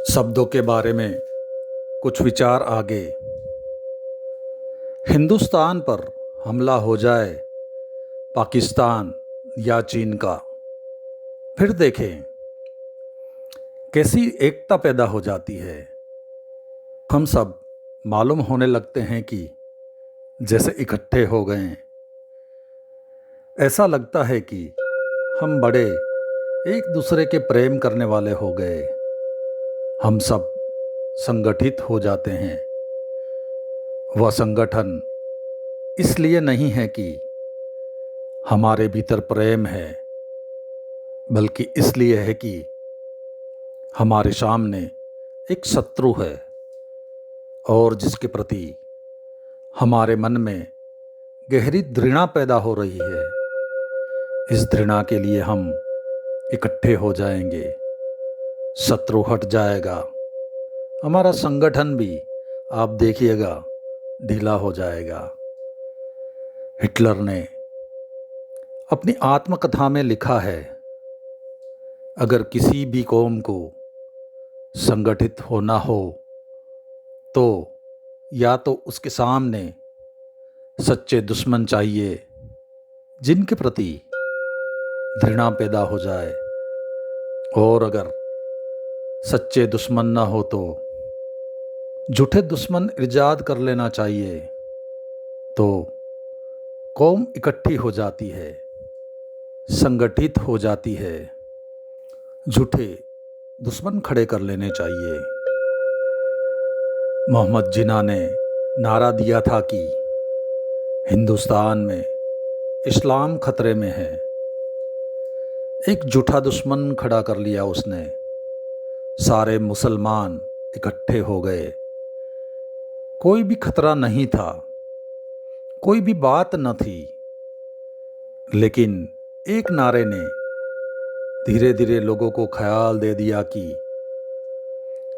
शब्दों के बारे में कुछ विचार आगे। हिंदुस्तान पर हमला हो जाए पाकिस्तान या चीन का, फिर देखें कैसी एकता पैदा हो जाती है। हम सब मालूम होने लगते हैं कि जैसे इकट्ठे हो गए हैं। ऐसा लगता है कि हम बड़े एक दूसरे के प्रेम करने वाले हो गए। हम सब संगठित हो जाते हैं। वह संगठन इसलिए नहीं है कि हमारे भीतर प्रेम है, बल्कि इसलिए है कि हमारे सामने एक शत्रु है और जिसके प्रति हमारे मन में गहरी घृणा पैदा हो रही है। इस घृणा के लिए हम इकट्ठे हो जाएंगे, शत्रु हट जाएगा, हमारा संगठन भी आप देखिएगा ढीला हो जाएगा। हिटलर ने अपनी आत्मकथा में लिखा है, अगर किसी भी कौम को संगठित होना हो तो या तो उसके सामने सच्चे दुश्मन चाहिए जिनके प्रति घृणा पैदा हो जाए, और अगर सच्चे दुश्मन ना हो तो झूठे दुश्मन इजाद कर लेना चाहिए। तो कौम इकट्ठी हो जाती है, संगठित हो जाती है। झूठे दुश्मन खड़े कर लेने चाहिए। मोहम्मद जिन्ना ने नारा दिया था कि हिंदुस्तान में इस्लाम खतरे में है। एक झूठा दुश्मन खड़ा कर लिया उसने, सारे मुसलमान इकट्ठे हो गए। कोई भी खतरा नहीं था, कोई भी बात न थी, लेकिन एक नारे ने धीरे धीरे लोगों को ख्याल दे दिया कि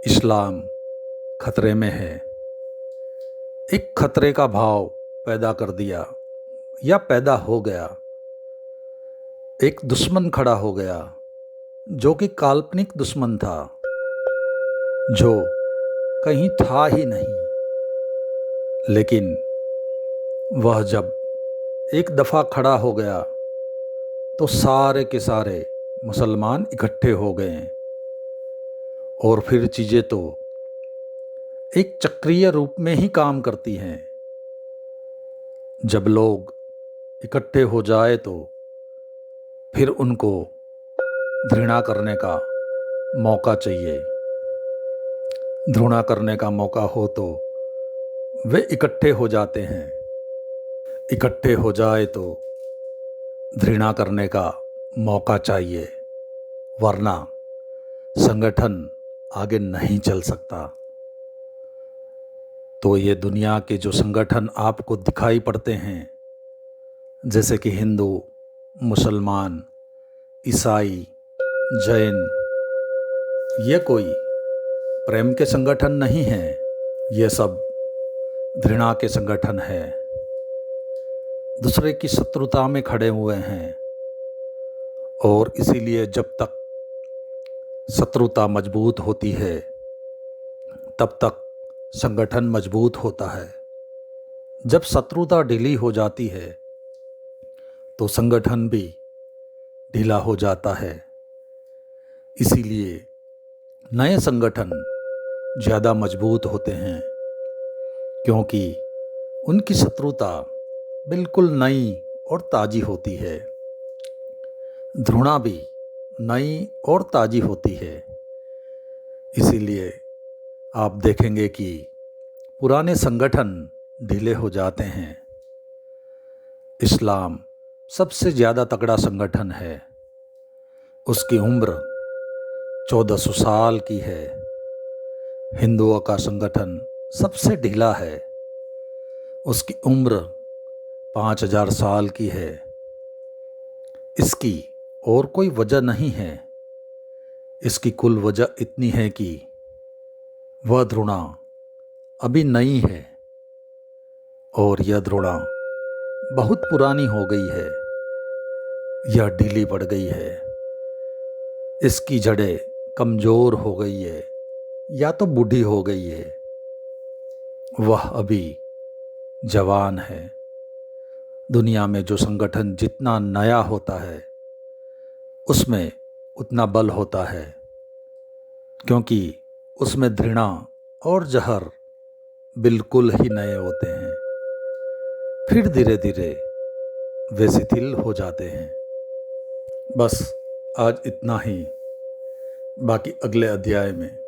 इस्लाम खतरे में है। एक खतरे का भाव पैदा कर दिया या पैदा हो गया। एक दुश्मन खड़ा हो गया जो कि काल्पनिक दुश्मन था, जो कहीं था ही नहीं। लेकिन वह जब एक दफ़ा खड़ा हो गया तो सारे के सारे मुसलमान इकट्ठे हो गए। और फिर चीज़ें तो एक चक्रीय रूप में ही काम करती हैं। जब लोग इकट्ठे हो जाए तो फिर उनको घृणा करने का मौका चाहिए। घृणा करने का मौका हो तो वे इकट्ठे हो जाते हैं। इकट्ठे हो जाए तो घृणा करने का मौका चाहिए, वरना संगठन आगे नहीं चल सकता। तो ये दुनिया के जो संगठन आपको दिखाई पड़ते हैं, जैसे कि हिंदू, मुसलमान, ईसाई, जैन, ये कोई प्रेम के संगठन नहीं हैं। ये सब घृणा के संगठन है। दूसरे की शत्रुता में खड़े हुए हैं। और इसीलिए जब तक शत्रुता मजबूत होती है तब तक संगठन मजबूत होता है। जब शत्रुता ढीली हो जाती है तो संगठन भी ढीला हो जाता है। इसीलिए नए संगठन ज़्यादा मजबूत होते हैं, क्योंकि उनकी शत्रुता बिल्कुल नई और ताज़ी होती है। घृणा भी नई और ताज़ी होती है। इसीलिए आप देखेंगे कि पुराने संगठन ढीले हो जाते हैं। इस्लाम सबसे ज़्यादा तगड़ा संगठन है। उसकी उम्र 1400 साल की है। हिंदुओं का संगठन सबसे ढीला है। उसकी उम्र 5000 साल की है। इसकी और कोई वजह नहीं है। इसकी कुल वजह इतनी है कि वह घृणा अभी नई है और यह घृणा बहुत पुरानी हो गई है। यह ढीली पड़ गई है। इसकी जड़ें कमज़ोर हो गई है या तो बूढ़ी हो गई है, वह अभी जवान है। दुनिया में जो संगठन जितना नया होता है उसमें उतना बल होता है, क्योंकि उसमें घृणा और जहर बिल्कुल ही नए होते हैं। फिर धीरे धीरे वे शिथिल हो जाते हैं। बस आज इतना ही, बाकी अगले अध्याय में।